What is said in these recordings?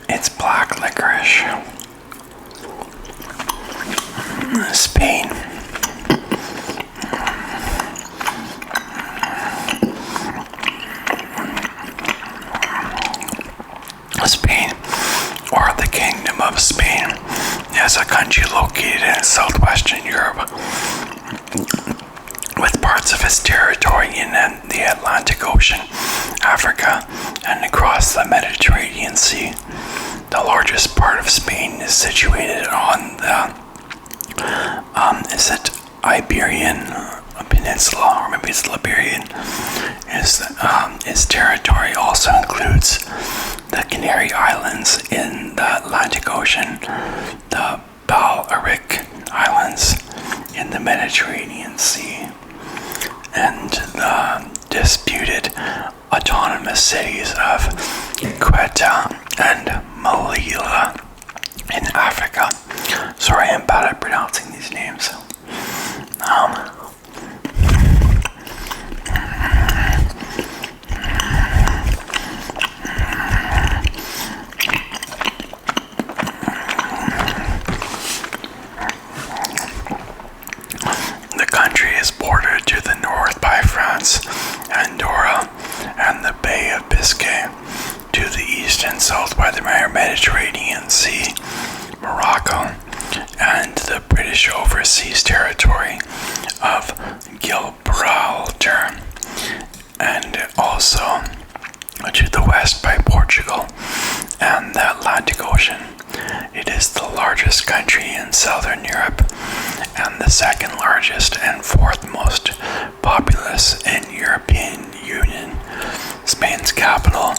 It's black licorice. Spain. Spain, or the Kingdom of Spain, is a country located in southwestern Europe, with parts of its territory in the Atlantic Ocean, Africa, and across the Mediterranean Sea. The largest part of Spain is situated on the Iberian Peninsula, or maybe it's Liberian. Its territory also includes the Canary Islands in the Atlantic Ocean, the Balearic Islands in the Mediterranean Sea, and the disputed autonomous cities of Ceuta and Melilla in Africa. Sorry, I'm bad at pronouncing these names. The country is bordered to the north by France, Andorra, and the Bay of Biscay, to the east and south by the Mediterranean Sea, Morocco, and the British Overseas Territory of Gibraltar, and also to the west by Portugal and the Atlantic Ocean. It is the largest country in southern Europe and the second largest and fourth most populous in European Union. Spain's capital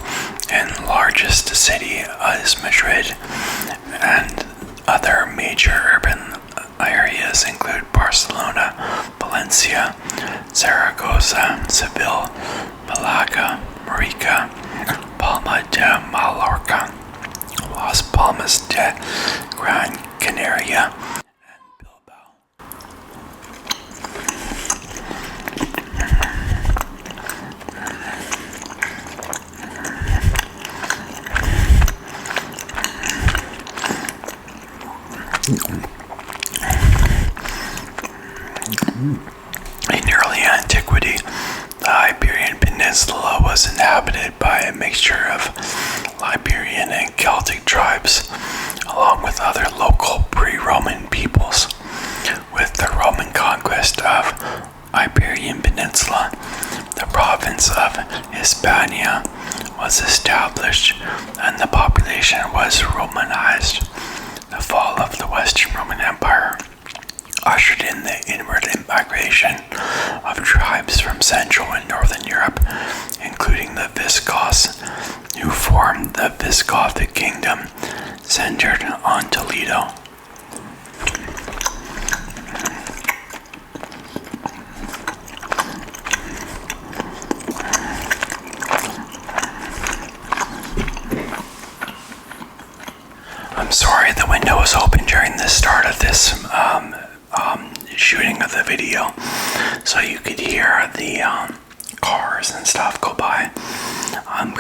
and largest city is Madrid, and other major urban areas include Barcelona, Valencia, Zaragoza, Seville, Malaga, Marica, Palma de Mallorca, Las Palmas de Gran Canaria, and Bilbao. In early antiquity, the Iberian Peninsula was inhabited by a mixture of Iberian and Celtic tribes, along with other local pre-Roman peoples. With the Roman conquest of Iberian Peninsula, the province of Hispania was established and the population was Romanized. The fall of the Western Roman Empire ushered in the inward migration of tribes from Central and Northern Europe, including the Visigoths, who formed the Visigothic kingdom centered on Toledo. I'm sorry, the window was open during the start of this shooting of the video, so you could hear the cars and stuff go by. I'm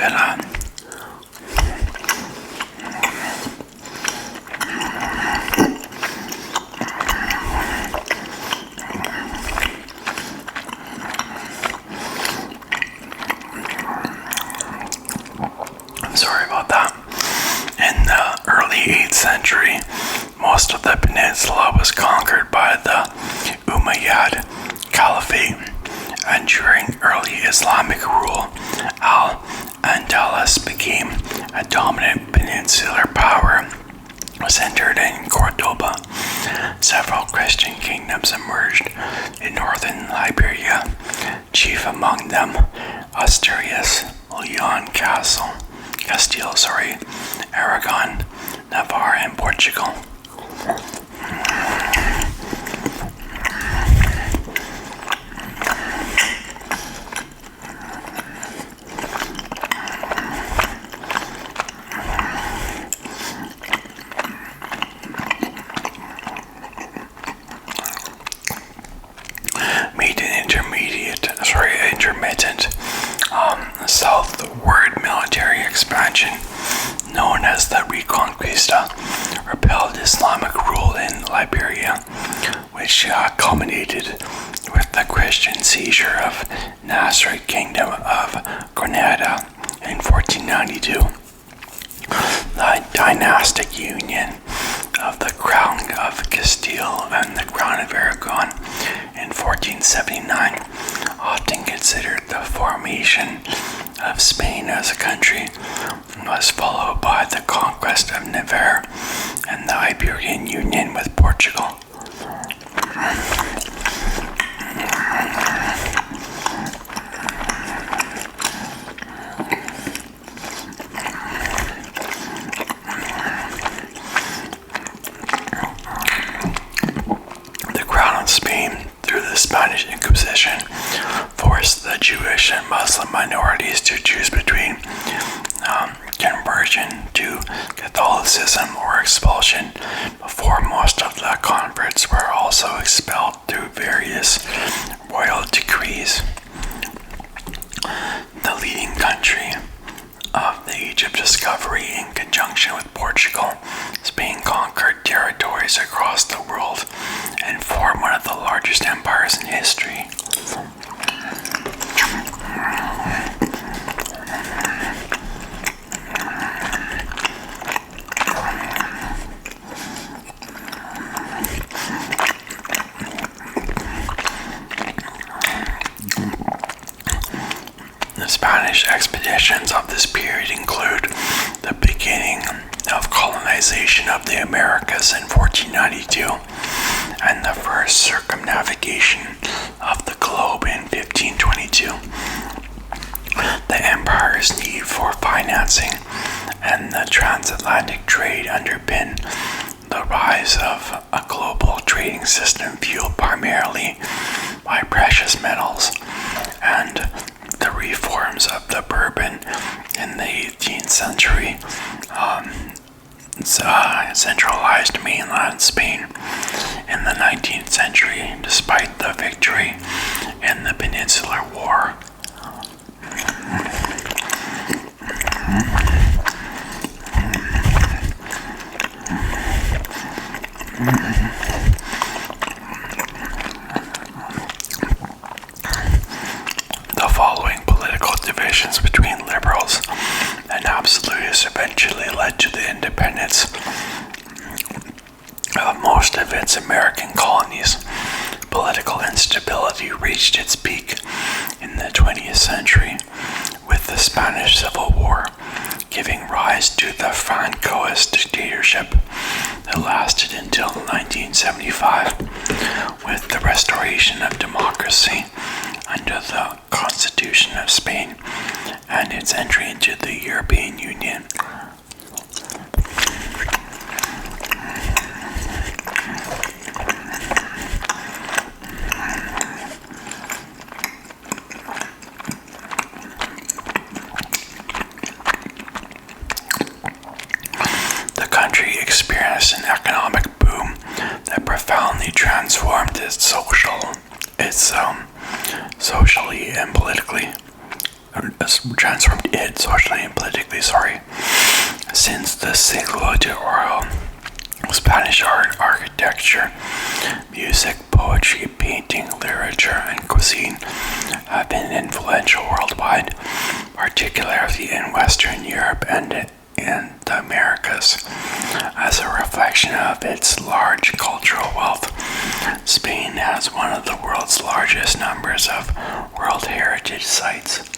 sorry about that. In the early 8th century, most of the peninsula was conquered by the Umayyad Caliphate, and during early Islamic rule, Al-Andalus became a dominant peninsular power centered in Cordoba. Several Christian kingdoms emerged in northern Iberia, chief among them Asturias, Leon, Castile, Aragon, Navarre, and Portugal. intermittent southward military expansion known as the Reconquista repelled Islamic rule in Liberia, which culminated with the Christian seizure of Nasser Kingdom of Grenada in 1492. The dynastic union of the Crown of Castile and the Crown of Aragon in 1479, often considered the formation of Spain as a country, was followed by the conquest of Navarre and the Iberian Union with Portugal. The Crown of Spain, through the Spanish Inquisition, forced the Jewish and Muslim minorities to choose between conversion to Catholicism or expulsion, before most of the converts were also expelled through various royal decrees. The leading country of the Age of Discovery, in conjunction with Portugal, Spain conquered territories across the world and formed one of the largest empires in history. The Spanish expeditions of this period include the beginning of colonization of the Americas in 1492 and the first circumnavigation of the globe in 1522. The empire's need for financing and the transatlantic trade underpin the rise of a global trading system fueled primarily by precious metals, and the reforms of the Bourbon in the 18th century centralized mainland Spain in the 19th century, despite the victory in the Peninsular War. The following political divisions between liberals and absolutists eventually led to the independence of most of its American colonies. Political instability reached its peak in the 20th century with the Spanish Civil War, giving rise to the Francoist dictatorship that lasted until 1975, with the restoration of democracy under the Constitution of Spain and its entry into the European Union. The country experienced an economic boom that profoundly transformed socially and politically. Since the Siglo de Oro, Spanish art, architecture, music, poetry, painting, literature, and cuisine have been influential worldwide, particularly in Western Europe and in the Americas. As a reflection of its large cultural wealth, Spain has one of the world's largest numbers of World Heritage Sites.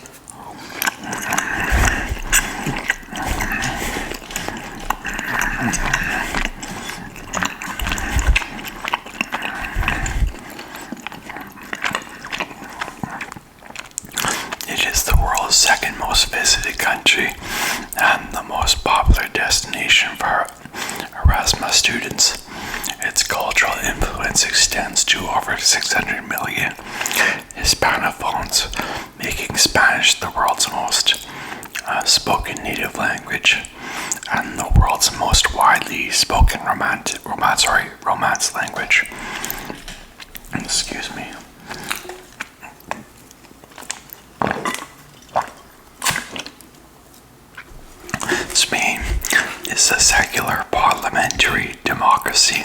It is the world's second most visited country and the most popular destination for Erasmus students. Its cultural influence extends to over 600 million Hispanophones, making Spanish the world's most spoken native language and the world's most widely spoken Romance language. Excuse me. is a secular parliamentary democracy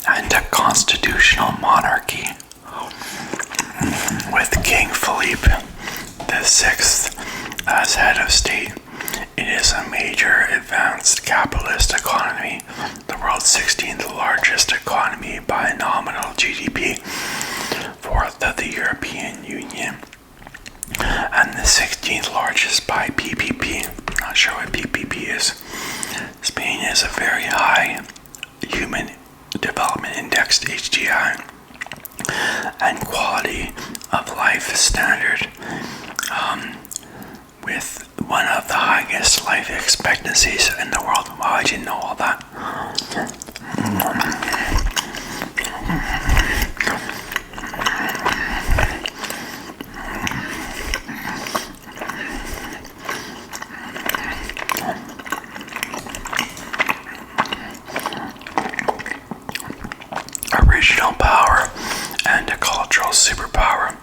and a constitutional monarchy. With King Philippe VI as head of state, it is a major advanced capitalist economy, the world's 16th largest economy by nominal GDP, fourth of the European Union, and the 16th largest by PPP. Not sure what PPP is. Spain is a very high Human Development Index, HDI, and quality of life standard, with one of the highest life expectancies in the world. Wow, I didn't know all that. Regional power and a cultural superpower,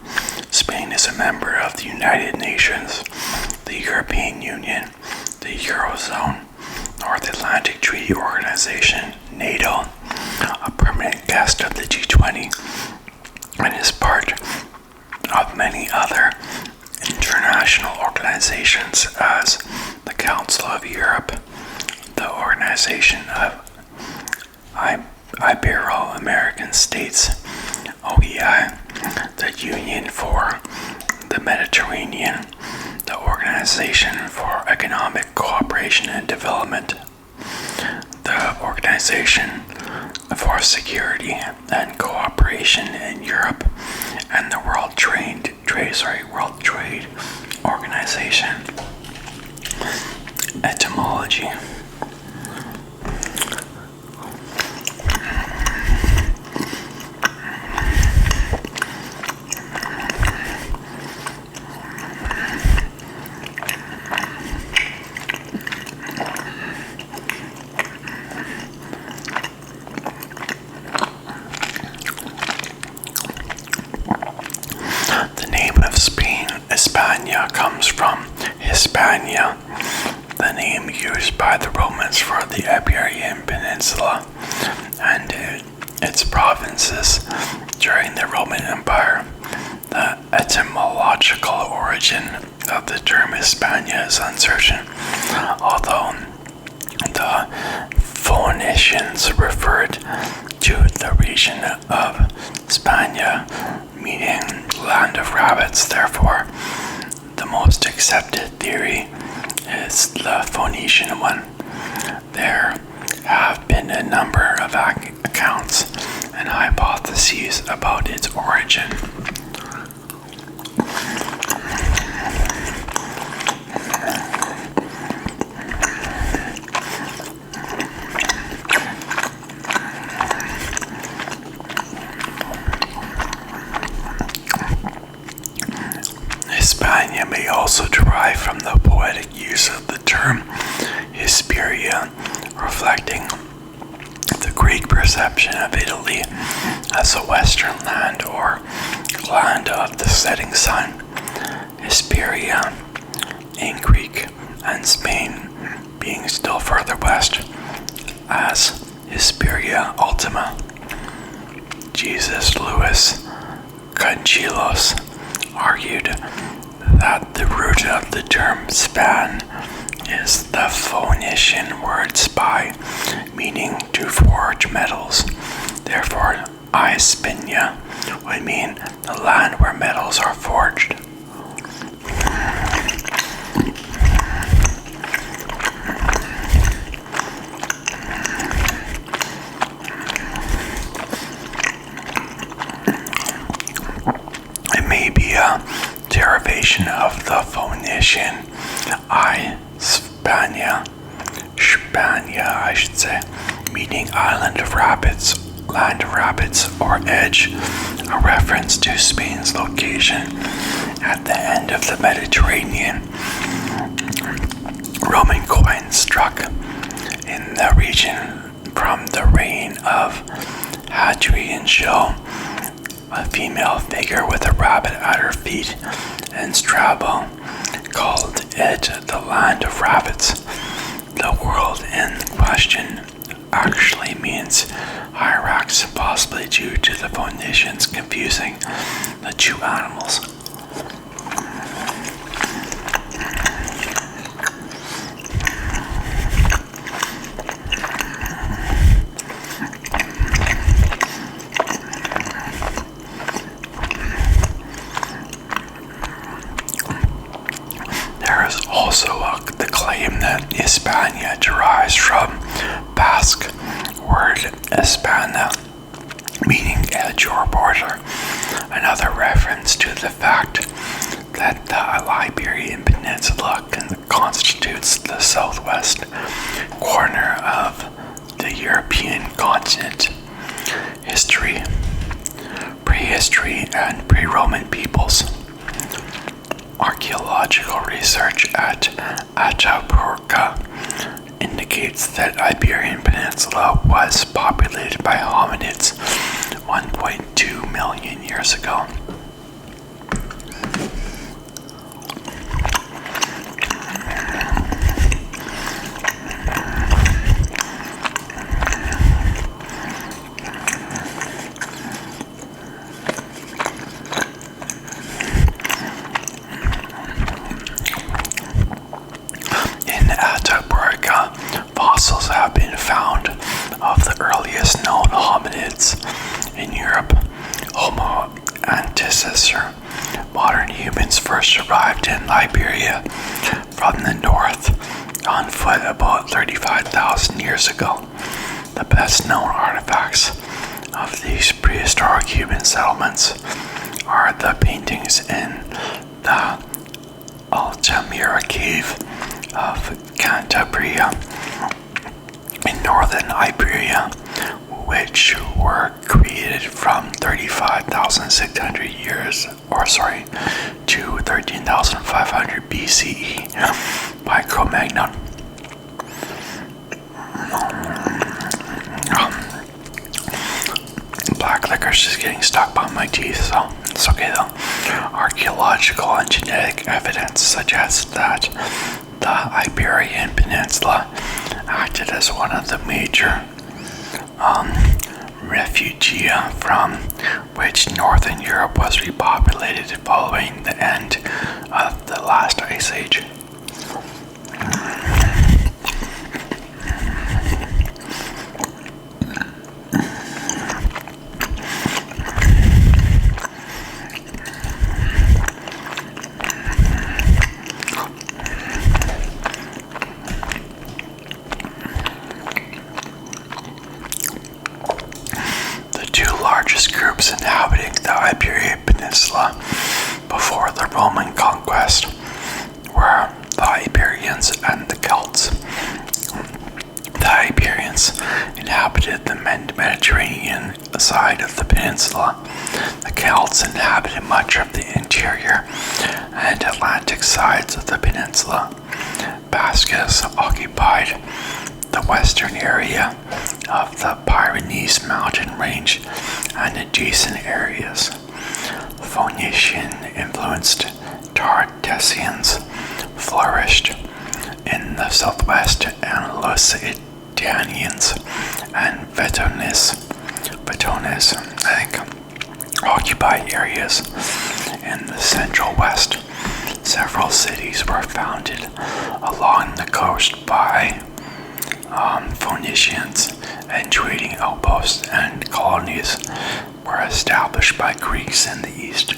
Spain is a member of the United Nations, the European Union, the Eurozone, North Atlantic Treaty Organization, NATO, a permanent guest of the G20, and is part of many other international organizations as the Council of Europe, the Organization of Ibero-American States, OEI, the Union for the Mediterranean, the Organization for Economic Cooperation and Development, the Organization for Security and Cooperation in Europe, and the World Trade Organization. Etymology. Hispania comes from Hispania, the name used by the Romans for the Iberian Peninsula and its provinces during the Roman Empire. The etymological origin of the term Hispania is uncertain, although the Phoenicians referred to the region of Spania, meaning land of rabbits. Therefore, the most accepted theory is the Phoenician one. There have been a number of accounts and hypotheses about its origin. Hispania may also derive from the poetic use of the term Hesperia, reflecting the Greek perception of Italy as a western land or land of the setting sun. Hesperia in Greek, and Spain being still further west as Hesperia Ultima. Jesus Louis Conchilos argued that the root of the term span is the Phoenician word spy, meaning to forge metals. Therefore, Hispania would mean the land where metals are forged. It may be a derivation of the Phoenician Spania, I should say, meaning island of rapids, land of rapids, or edge, a reference to Spain's location at the end of the Mediterranean. Roman coins struck in the region from the reign of Hadrian show a female figure with a rabbit at her feet, and Strabo called it the land of rabbits. The world in question actually means hyrax, possibly due to the Phoenicians confusing the two animals. There is also the claim that Hispania derives from Basque word Hispana, meaning edge or border, another reference to the fact that the Iberian Peninsula constitutes the southwest corner of the European continent. History, prehistory, and pre-Roman peoples. Archaeological research at Atapuerca indicates that Iberian Peninsula was populated by hominids 1.2 million years ago. Fossils have been found of the earliest known hominids in Europe. Homo antecessor. Modern humans first arrived in Liberia from the north on foot about 35,000 years ago. The best known artifacts of these prehistoric human settlements are the paintings in the Altamira cave of Cantabria in northern Iberia, which were created from 35,600 years, to 13,500 BCE by Cro-Magnon. Black licorice is getting stuck on my teeth, so it's okay though. Archaeological and genetic evidence suggests that the Iberian Peninsula acted as one of the major refugia from which northern Europe was repopulated following the end of the last ice age. Largest groups inhabiting the Iberian Peninsula before the Roman conquest were the Iberians and the Celts. The Iberians inhabited the Mediterranean side of the peninsula. The Celts inhabited much of the interior and Atlantic sides of the peninsula. Basques occupied the western area of the Pyrenees mountain range and adjacent areas. Phoenician-influenced Tartessians flourished in the southwest, and Lusitanians and Vetones, occupied areas in the central west. Several cities were founded along the coast by Phoenicians, and trading outposts and colonies were established by Greeks in the east.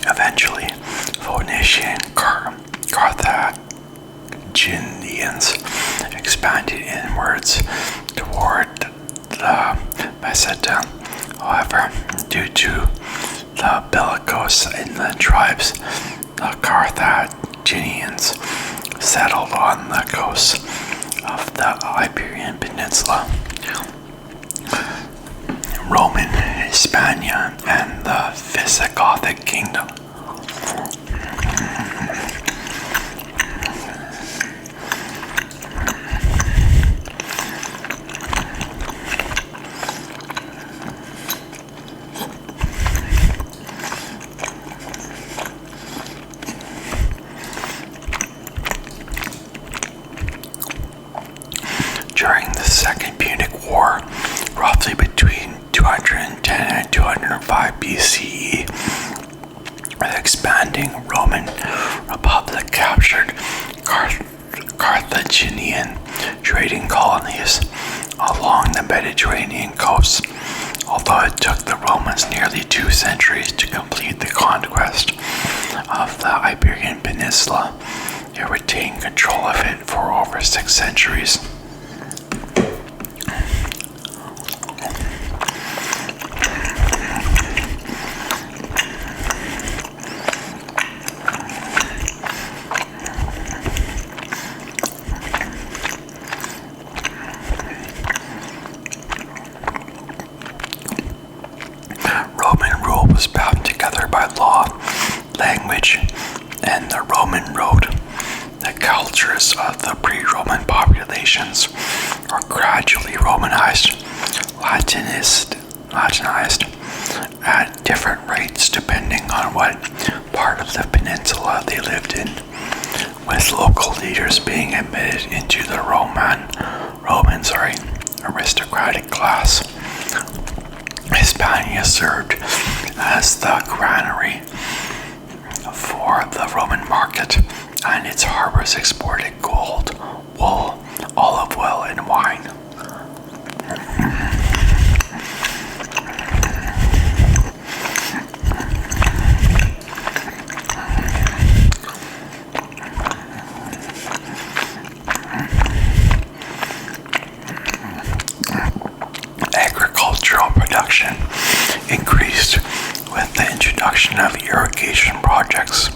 Eventually, Phoenician Carthaginians expanded inwards toward the Meseta. However, due to the bellicose inland tribes, the Carthaginians settled on the coast of the Iberian Peninsula. Roman Hispania and the Visigothic Kingdom. 405 BCE, the expanding Roman Republic captured Carthaginian trading colonies along the Mediterranean coast. Although it took the Romans nearly 2 centuries to complete the conquest of the Iberian Peninsula, they retained control of it for over 6 centuries. Roman rule was bound together by law, language, and the Roman road. The cultures of the pre-Roman populations were gradually Romanized, Latinized at different rates depending on what part of the peninsula they lived in, with local leaders being admitted into the Roman aristocratic class. Hispania served as the granary for the Roman market, and its harbors exported gold, wool, olive oil, and wine. Agricultural production increased with the introduction of irrigation projects,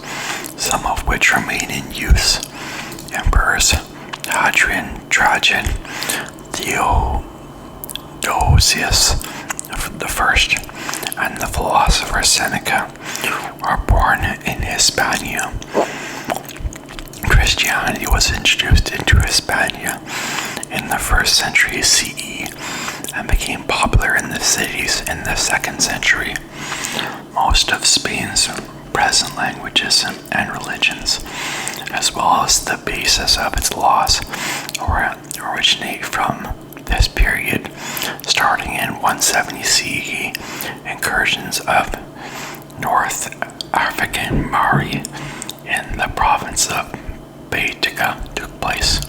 some of which remain in use. Emperors Hadrian, Trajan, Theodosius I, and the philosopher Seneca were born in Hispania. Christianity was introduced into Hispania in the 1st century CE and became popular in the cities in the 2nd century. Most of Spain's present languages and religions, as well as the basis of its laws, originate from this period. Starting in 170 CE, incursions of North African Maori in the province of Baetica took place.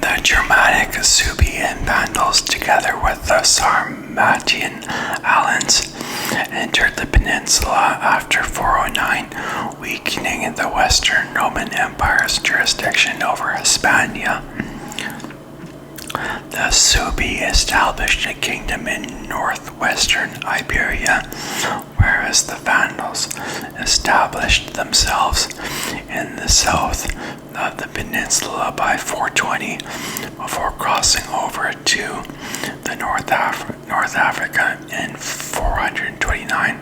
The Germanic Suebi and Vandals, together with the Sarmatian Alans, entered the peninsula after 409, weakening the Western Roman Empire's jurisdiction over Hispania. The Suebi established a kingdom in northwestern Iberia, whereas the Vandals established themselves in the south of the peninsula by 420, before crossing over to the North Africa in 429.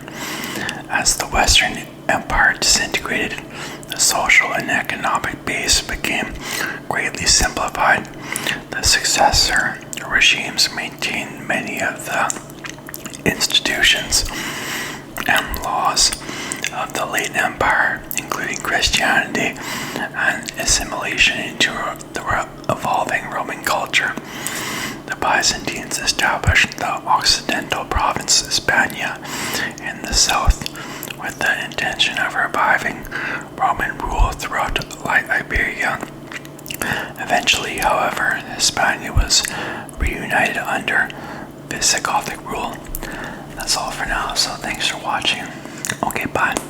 As the Western Empire disintegrated, the social and economic base became greatly simplified. The successor regimes maintained many of the institutions and laws of the late empire, including Christianity and assimilation into the evolving Roman culture. The Byzantines established the Occidental province Hispania in the south with the intention of reviving Roman rule throughout Iberia. Eventually, however, Hispania was reunited under Visigothic rule. That's all for now, so thanks for watching. Okay, bye.